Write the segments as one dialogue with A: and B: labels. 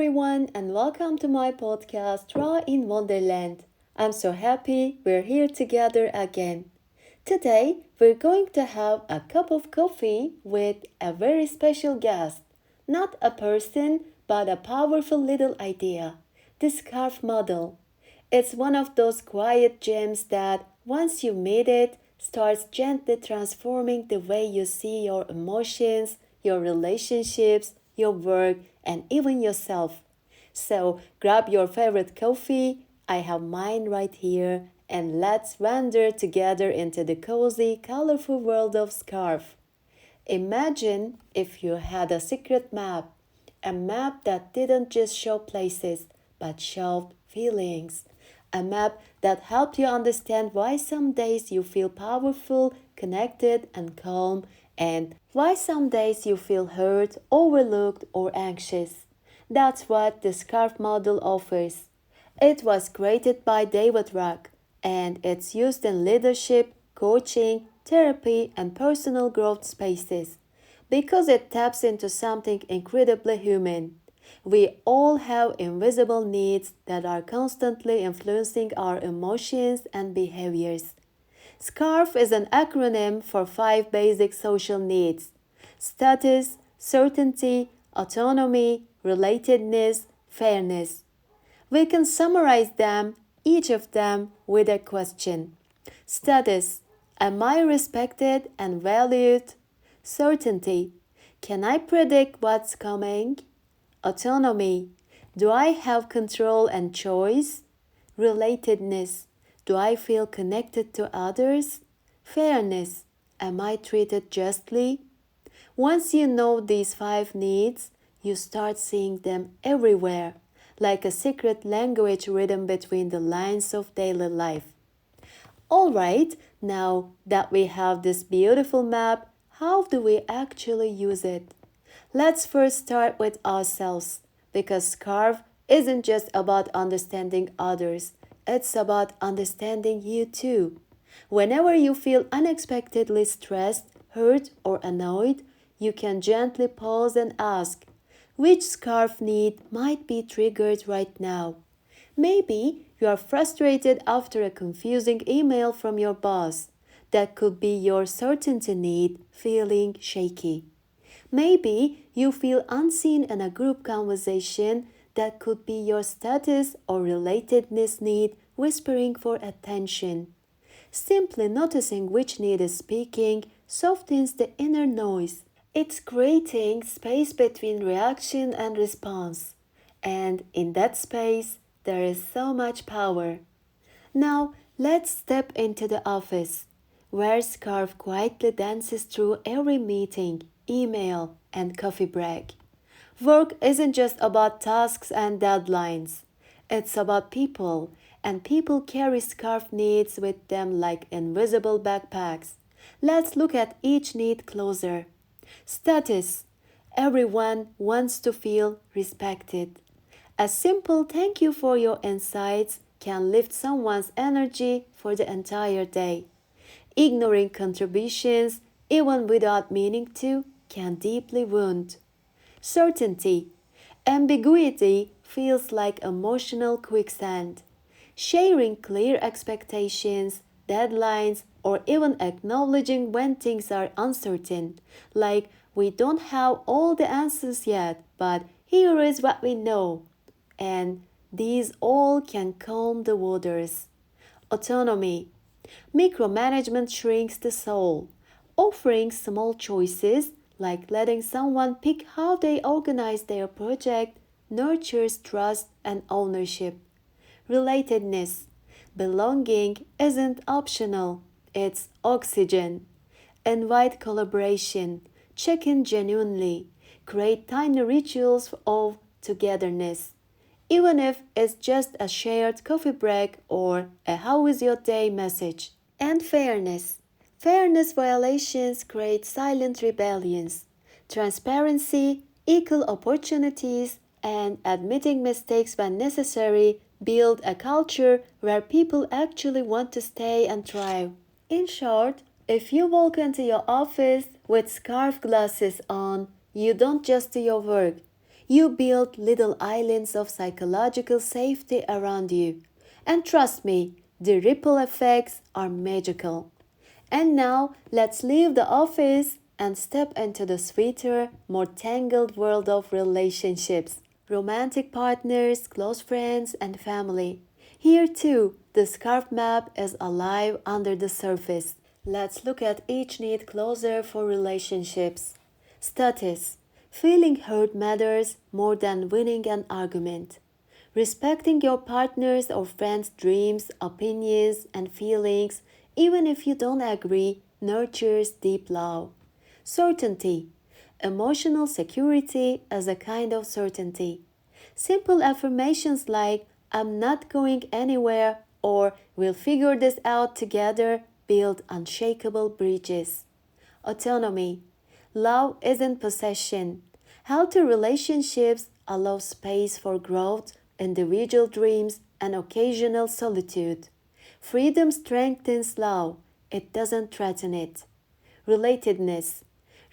A: everyone, and welcome to my podcast, Raw in Wonderland. I'm so happy we're here together again. Today, we're going to have a cup of coffee with a very special guest. Not a person, but a powerful little idea, the scarf model. It's one of those quiet gems that, once you meet it, starts gently transforming the way you see your emotions, your relationships, your work, and even yourself. So grab your favorite coffee, I have mine right here, and let's wander together into the cozy, colorful world of scarf. Imagine if you had a secret map, a map that didn't just show places, but showed feelings. A map that helped you understand why some days you feel powerful, connected, and calm, and why some days you feel hurt, overlooked, or anxious. That's what the SCARF model offers. It was created by David Rock, and it's used in leadership, coaching, therapy, and personal growth spaces because it taps into something incredibly human. We all have invisible needs that are constantly influencing our emotions and behaviors. SCARF is an acronym for five basic social needs: status, certainty, autonomy, relatedness, fairness. We can summarize them, each of them, with a question. Status: am I respected and valued? Certainty: can I predict what's coming? Autonomy: do I have control and choice? Relatedness: do I feel connected to others? Fairness: am I treated justly? Once you know these five needs, you start seeing them everywhere, like a secret language written between the lines of daily life. Alright, now that we have this beautiful map, how do we actually use it? Let's first start with ourselves, because Scarf isn't just about understanding others, it's about understanding you too. Whenever you feel unexpectedly stressed, hurt, or annoyed, you can gently pause and ask, which scarf need might be triggered right now? Maybe you are frustrated after a confusing email from your boss. That could be your certainty need feeling shaky. Maybe you feel unseen in a group conversation. That could be your status or relatedness need whispering for attention. Simply noticing which need is speaking softens the inner noise. It's creating space between reaction and response. And in that space, there is so much power. Now, let's step into the office, where Scarf quietly dances through every meeting, email, and coffee break. Work isn't just about tasks and deadlines. It's about people, and people carry scarf needs with them like invisible backpacks. Let's look at each need closer. Status: everyone wants to feel respected. A simple thank you for your insights can lift someone's energy for the entire day. Ignoring contributions, even without meaning to, can deeply wound. Certainty: ambiguity feels like emotional quicksand. Sharing clear expectations, deadlines, or even acknowledging when things are uncertain, like we don't have all the answers yet, but here is what we know. And these all can calm the waters. Autonomy: micromanagement shrinks the soul. Offering small choices, like letting someone pick how they organize their project, nurtures trust and ownership. Relatedness: belonging isn't optional, it's oxygen. Invite collaboration, check in genuinely, create tiny rituals of togetherness. Even if it's just a shared coffee break or a how is your day message. And fairness. Fairness violations create silent rebellions. Transparency, equal opportunities, and admitting mistakes when necessary build a culture where people actually want to stay and thrive. In short, if you walk into your office with scarf glasses on, you don't just do your work. You build little islands of psychological safety around you. And trust me, the ripple effects are magical. And now let's leave the office and step into the sweeter, more tangled world of relationships. Romantic partners, close friends, and family. Here too, the scarf map is alive under the surface. Let's look at each need closer for relationships. Status. Feeling heard matters more than winning an argument. Respecting your partner's or friend's dreams, opinions, and feelings, even if you don't agree, nurtures deep love. Certainty. Emotional security as a kind of certainty. Simple affirmations like, I'm not going anywhere or we'll figure this out together build unshakable bridges. Autonomy. Love isn't possession. Healthy relationships allow space for growth, individual dreams, and occasional solitude. Freedom strengthens love, it doesn't threaten it. Relatedness.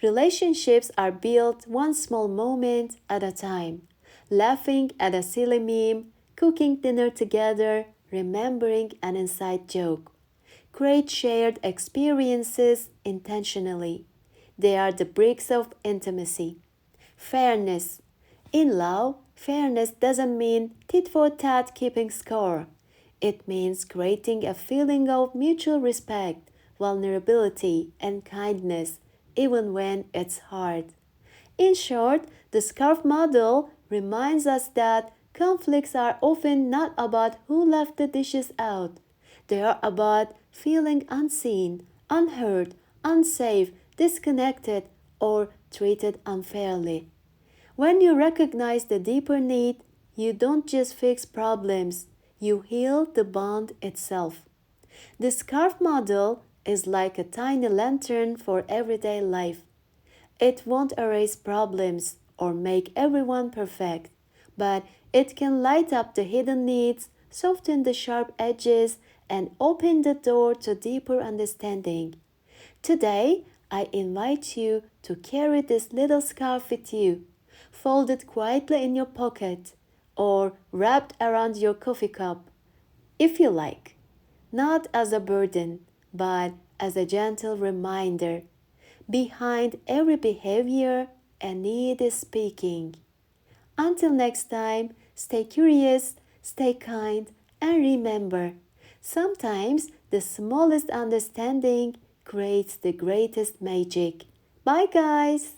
A: Relationships are built one small moment at a time. Laughing at a silly meme, cooking dinner together, remembering an inside joke. Create shared experiences intentionally. They are the bricks of intimacy. Fairness. In love, fairness doesn't mean tit for tat keeping score. It means creating a feeling of mutual respect, vulnerability, and kindness, even when it's hard. In short, the scarf model reminds us that conflicts are often not about who left the dishes out. They are about feeling unseen, unheard, unsafe, disconnected, or treated unfairly. When you recognize the deeper need, you don't just fix problems, you heal the bond itself. The scarf model is like a tiny lantern for everyday life. It won't erase problems or make everyone perfect, but it can light up the hidden needs, soften the sharp edges, and open the door to deeper understanding. Today, I invite you to carry this little scarf with you, fold it quietly in your pocket, or wrapped around your coffee cup, if you like, not as a burden, but as a gentle reminder. Behind every behavior, a need is speaking. Until next time, stay curious, stay kind, and remember, sometimes the smallest understanding creates the greatest magic. Bye, guys!